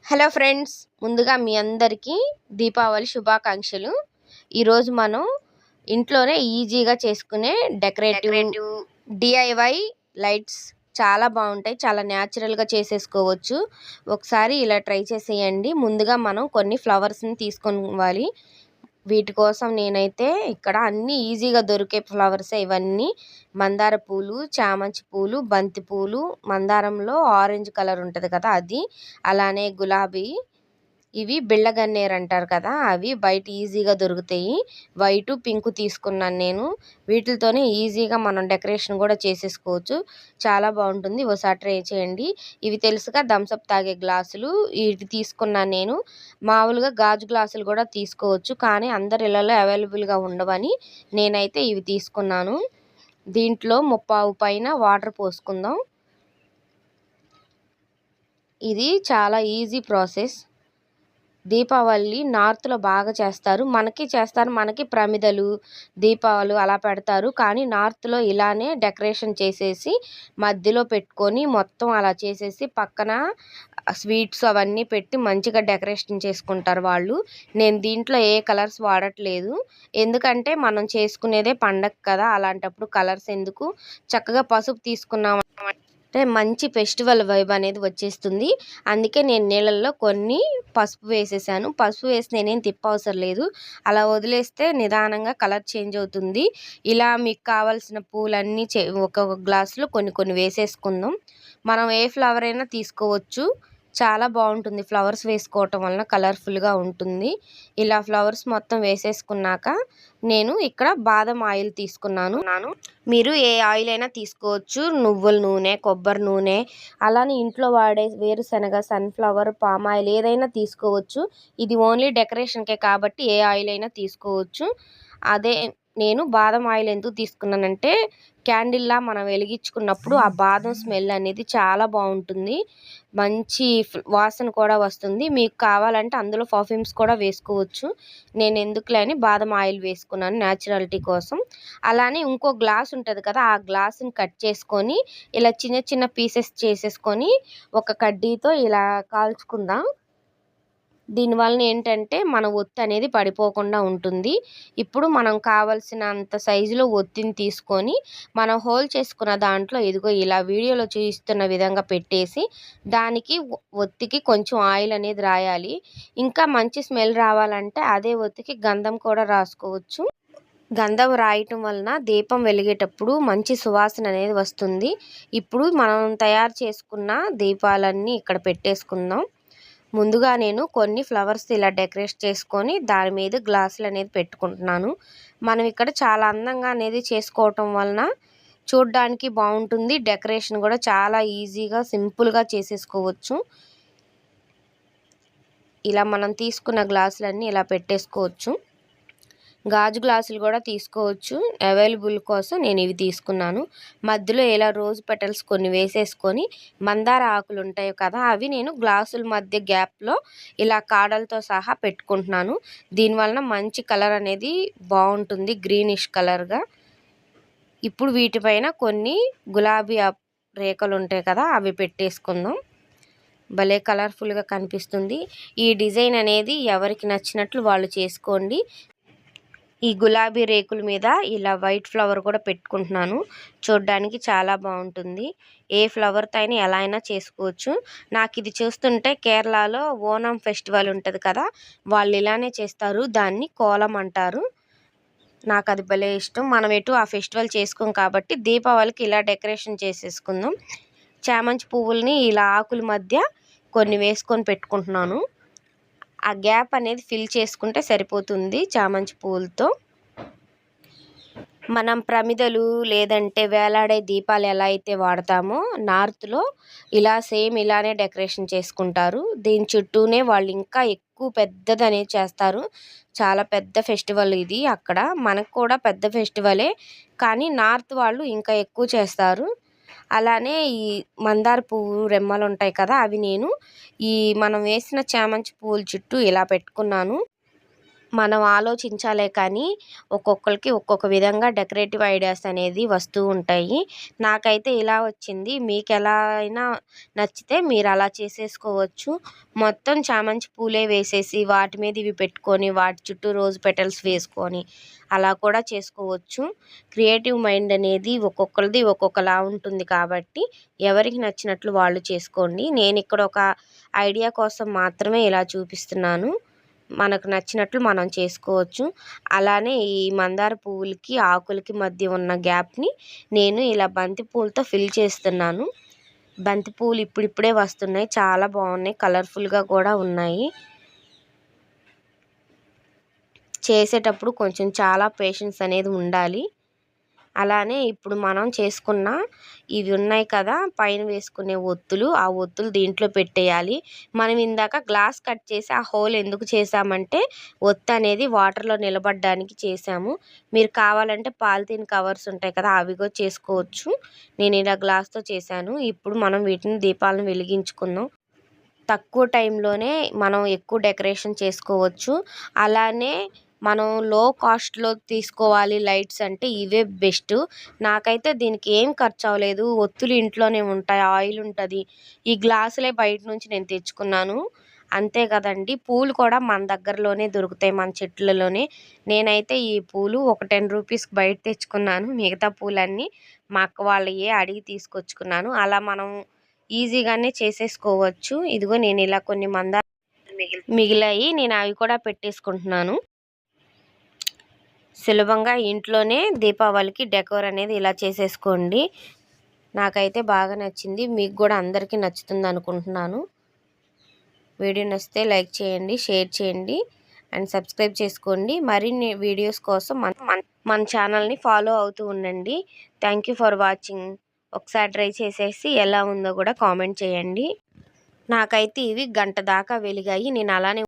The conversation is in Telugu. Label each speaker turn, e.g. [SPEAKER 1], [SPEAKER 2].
[SPEAKER 1] హలో ఫ్రెండ్స్, ముందుగా మీ అందరికీ దీపావళి శుభాకాంక్షలు. ఈరోజు మనం ఇంట్లోనే ఈజీగా చేసుకునే డెకరేటివ్ డిఐవై లైట్స్ చాలా బాగుంటాయి. చాలా న్యాచురల్గా చేసేసుకోవచ్చు. ఒకసారి ఇలా ట్రై చేసేయండి. ముందుగా మనం కొన్ని ఫ్లవర్స్ని తీసుకోవాలి. వీటి కోసం నేనైతే ఇక్కడ అన్నీ ఈజీగా దొరికే ఫ్లవర్సే ఇవన్నీ. మందార పూలు, చామంతి పూలు, బంతి పూలు, మందారంలో ఆరెంజ్ కలర్ ఉంటుంది కదా అది, అలానే గులాబీ, ఇవి బిళ్ళగన్నేరు అంటారు కదా అవి బయట ఈజీగా దొరుకుతాయి. వైటు పింక్ తీసుకున్నాను నేను. వీటితోనే ఈజీగా మనం డెకరేషన్ కూడా చేసేసుకోవచ్చు. చాలా బాగుంటుంది. ఒకసారి ట్రై చేయండి. ఇవి తెలుసుగా థమ్స్అప్ తాగే గ్లాసులు, ఇవి తీసుకున్నాను నేను. మామూలుగా గాజు గ్లాసులు కూడా తీసుకోవచ్చు, కానీ అందరి ఇళ్ళలో అవైలబుల్గా ఉండవని నేనైతే ఇవి తీసుకున్నాను. దీంట్లో 30 పైన వాటర్ పోసుకుందాం. ఇది చాలా ఈజీ ప్రాసెస్. దీపావళి నార్త్లో బాగా చేస్తారు. మనకి ప్రమిదలు, దీపాలు అలా పెడతారు. కానీ నార్త్లో ఇలానే డెకరేషన్ చేసేసి మధ్యలో పెట్టుకొని మొత్తం అలా చేసేసి పక్కన స్వీట్స్ అవన్నీ పెట్టి మంచిగా డెకరేషన్ చేసుకుంటారు వాళ్ళు. నేను దీంట్లో ఏ కలర్స్ వాడట్లేదు. ఎందుకంటే మనం చేసుకునేదే పండగ కదా, అలాంటప్పుడు కలర్స్ ఎందుకు, చక్కగా పసుపు తీసుకున్నాం అంటే మంచి ఫెస్టివల్ వైబ్ అనేది వచ్చేస్తుంది. అందుకే నేను నీళ్ళల్లో కొన్ని పసుపు వేసేసాను. పసుపు వేసి నేనేం తిప్పవసరం లేదు, అలా వదిలేస్తే నిదానంగా కలర్ చేంజ్ అవుతుంది. ఇలా మీకు కావాల్సిన పూలన్నీ ఒక్కొక్క గ్లాసులో కొన్ని కొన్ని వేసేసుకుందాం. మనం ఏ ఫ్లవర్ అయినా తీసుకోవచ్చు. చాలా బాగుంటుంది ఫ్లవర్స్ వేసుకోవటం వలన, కలర్ఫుల్గా ఉంటుంది. ఇలా ఫ్లవర్స్ మొత్తం వేసేసుకున్నాక నేను ఇక్కడ బాదం ఆయిల్ తీసుకున్నాను. మీరు ఏ ఆయిల్ అయినా తీసుకోవచ్చు. నువ్వుల నూనె, కొబ్బరి నూనె, అలానే ఇంట్లో వాడే వేరుశనగ, సన్ఫ్లవర్, పామ్ ఆయిల్ ఏదైనా తీసుకోవచ్చు. ఇది ఓన్లీ డెకరేషన్కే కాబట్టి ఏ ఆయిల్ అయినా తీసుకోవచ్చు. అదే నేను బాదం ఆయిల్ ఎందుకు తీసుకున్నానంటే క్యాండిల్లా మనం వెలిగించుకున్నప్పుడు ఆ బాదం స్మెల్ అనేది చాలా బాగుంటుంది. మంచి వాసన కూడా వస్తుంది. మీకు కావాలంటే అందులో పర్ఫ్యూమ్స్ కూడా వేసుకోవచ్చు. నేను ఎందుకులే అని బాదం ఆయిల్ వేసుకున్నాను న్యాచురాలిటీ కోసం. అలానే ఇంకో గ్లాస్ ఉంటుంది కదా, ఆ గ్లాస్ని కట్ చేసుకొని ఇలా చిన్న చిన్న పీసెస్ చేసేసుకొని ఒక కడ్డీతో ఇలా కాల్చుకుందాం. దీనివల్ల ఏంటంటే మన ఒత్తి అనేది పడిపోకుండా ఉంటుంది. ఇప్పుడు మనం కావలసినంత సైజులో ఒత్తిని తీసుకొని మనం హోల్ చేసుకున్న దాంట్లో ఇదిగో ఇలా వీడియోలో చూపిస్తున్న విధంగా పెట్టేసి దానికి ఒత్తికి కొంచెం ఆయిల్ అనేది రాయాలి. ఇంకా మంచి స్మెల్ రావాలంటే అదే ఒత్తికి గంధం కూడా రాసుకోవచ్చు. గంధం రాయటం వలన దీపం వెలిగేటప్పుడు మంచి సువాసన అనేది వస్తుంది. ఇప్పుడు మనం తయారు చేసుకున్న దీపాలన్నీ ఇక్కడ పెట్టేసుకుందాం. ముందుగా నేను కొన్ని ఫ్లవర్స్ ఇలా డెకరేట్ చేసుకొని దాని మీద గ్లాసులు అనేది పెట్టుకుంటున్నాను. మనం ఇక్కడ చాలా అందంగా అనేది చేసుకోవటం వలన చూడడానికి బాగుంటుంది. డెకరేషన్ కూడా చాలా ఈజీగా సింపుల్గా చేసేసుకోవచ్చు. ఇలా మనం తీసుకున్న గ్లాసులన్నీ ఇలా పెట్టేసుకోవచ్చు. గాజు గ్లాసులు కూడా తీసుకోవచ్చు. అవైలబుల్ కోసం నేను ఇవి తీసుకున్నాను. మధ్యలో ఇలా రోజ్ పెటల్స్ కొన్ని వేసేసుకొని మందార ఆకులు ఉంటాయి కదా, అవి నేను గ్లాసుల మధ్య గ్యాప్లో ఇలా కాడలతో సహా పెట్టుకుంటున్నాను. దీనివలన మంచి కలర్ అనేది బాగుంటుంది, గ్రీనిష్ కలర్గా. ఇప్పుడు వీటిపైన కొన్ని గులాబీ రేఖలు ఉంటాయి కదా, అవి పెట్టేసుకుందాం. భలే కలర్ఫుల్గా కనిపిస్తుంది. ఈ డిజైన్ అనేది ఎవరికి నచ్చినట్లు వాళ్ళు చేసుకోండి. ఈ గులాబీ రేకుల మీద ఇలా వైట్ ఫ్లవర్ కూడా పెట్టుకుంటున్నాను. చూడడానికి చాలా బాగుంటుంది. ఏ ఫ్లవర్తో అయినా ఎలా అయినా చేసుకోవచ్చు. నాకు ఇది చూస్తుంటే కేరళలో ఓనం ఫెస్టివల్ ఉంటుంది కదా, వాళ్ళు ఇలానే చేస్తారు. దాన్ని కోలం అంటారు. నాకు అది భలే ఇష్టం. మనం ఎటు ఆ ఫెస్టివల్ చేసుకోం కాబట్టి దీపావళికి ఇలా డెకరేషన్ చేసేసుకుందాం. చామంతి పువ్వుల్ని ఇలా ఆకుల మధ్య కొన్ని వేసుకొని పెట్టుకుంటున్నాను. ఆ గ్యాప్ అనేది ఫిల్ చేసుకుంటే సరిపోతుంది చామంతి పువ్వులతో. మనం ప్రమిదలు లేదంటే వేలాడే దీపాలు ఎలా అయితే వాడతామో నార్త్లో ఇలా సేమ్ ఇలానే డెకరేషన్ చేసుకుంటారు. దీని చుట్టూనే వాళ్ళు ఇంకా ఎక్కువ పెద్దది అనేది చేస్తారు. చాలా పెద్ద ఫెస్టివల్ ఇది. అక్కడ మనకు కూడా పెద్ద ఫెస్టివలే, కానీ నార్త్ వాళ్ళు ఇంకా ఎక్కువ చేస్తారు. అలానే ఈ మందార పువ్వు రెమ్మలు ఉంటాయి కదా, అవి నేను ఈ మనం వేసిన చామంతి పువ్వుల చుట్టూ ఇలా పెట్టుకున్నాను. మనం ఆలోచించాలే కానీ ఒక్కొక్కరికి ఒక్కొక్క విధంగా డెకరేటివ్ ఐడియాస్ అనేది వస్తూ ఉంటాయి. నాకైతే ఇలా వచ్చింది. మీకు ఎలా అయినా నచ్చితే మీరు అలా చేసేసుకోవచ్చు. మొత్తం చామంతి పూలే వేసేసి వాటి మీద ఇవి పెట్టుకొని వాటి చుట్టూ రోజ్ పెటల్స్ వేసుకొని అలా కూడా చేసుకోవచ్చు. క్రియేటివ్ మైండ్ అనేది ఒక్కొక్కరిది ఒక్కొక్కలా ఉంటుంది కాబట్టి ఎవరికి నచ్చినట్లు వాళ్ళు చేసుకోండి. నేను ఇక్కడ ఒక ఐడియా కోసం మాత్రమే ఇలా చూపిస్తున్నాను. మనకు నచ్చినట్లు మనం చేసుకోవచ్చు. అలానే ఈ మందార పువ్వులకి ఆకులకి మధ్య ఉన్న గ్యాప్ని నేను ఇలా బంతి పూలతో ఫిల్ చేస్తున్నాను. బంతి పువ్వులు ఇప్పుడిప్పుడే వస్తున్నాయి, చాలా బాగున్నాయి, కలర్ఫుల్గా కూడా ఉన్నాయి. చేసేటప్పుడు కొంచెం చాలా పేషెన్స్ అనేది ఉండాలి. అలానే ఇప్పుడు మనం చేసుకున్న ఇవి ఉన్నాయి కదా పైన వేసుకునే ఒత్తులు, ఆ ఒత్తులు దీంట్లో పెట్టేయాలి. మనం ఇందాక గ్లాస్ కట్ చేసి ఆ హోల్ ఎందుకు చేసామంటే ఒత్తు అనేది వాటర్లో నిలబడడానికి చేసాము. మీరు కావాలంటే పాలిథిన్ కవర్స్ ఉంటాయి కదా అవి కూడా చేసుకోవచ్చు. నేను ఇలా గ్లాస్తో చేశాను. ఇప్పుడు మనం వీటిని దీపాలను వెలిగించుకుందాం. తక్కువ టైంలోనే మనం ఎక్కువ డెకరేషన్ చేసుకోవచ్చు. అలానే మనం లో కాస్ట్లో తీసుకోవాలి లైట్స్ అంటే ఇవే బెస్ట్. నాకైతే దీనికి ఏం ఖర్చు అవ్వలేదు. ఒత్తులు ఇంట్లోనే ఉంటాయి, ఆయిల్ ఉంటుంది. ఈ గ్లాసులే బయట నుంచి నేను తెచ్చుకున్నాను. అంతే కదండి. పూలు కూడా మన దగ్గరలోనే దొరుకుతాయి, మన చెట్లలోనే. నేనైతే ఈ పూలు ఒక 10 రూపీస్కి బయట తెచ్చుకున్నాను. మిగతా పూలన్నీ మా అక్క వాళ్ళయే అడిగి తీసుకొచ్చుకున్నాను. అలా మనం ఈజీగానే చేసేసుకోవచ్చు. ఇదిగో నేను ఇలా కొన్ని మందార మిగిలాయి, నేను అవి కూడా పెట్టేసుకుంటున్నాను. సులభంగా ఇంట్లోనే దీపావళికి డెకోర్ అనేది ఇలా చేసేసుకోండి. నాకైతే బాగా నచ్చింది. మీకు కూడా అందరికీ నచ్చుతుంది అనుకుంటున్నాను. వీడియో నచ్చితే లైక్ చేయండి, షేర్ చేయండి అండ్ సబ్స్క్రైబ్ చేసుకోండి. మరిన్ని వీడియోస్ కోసం మన ఛానల్ని ఫాలో అవుతూ ఉండండి. Thank you for watching. ఒకసారి ట్రై చేసేసి ఎలా ఉందో కూడా కామెంట్ చేయండి. నాకైతే ఇవి గంట దాకా వెలిగాయి. నేను అలానే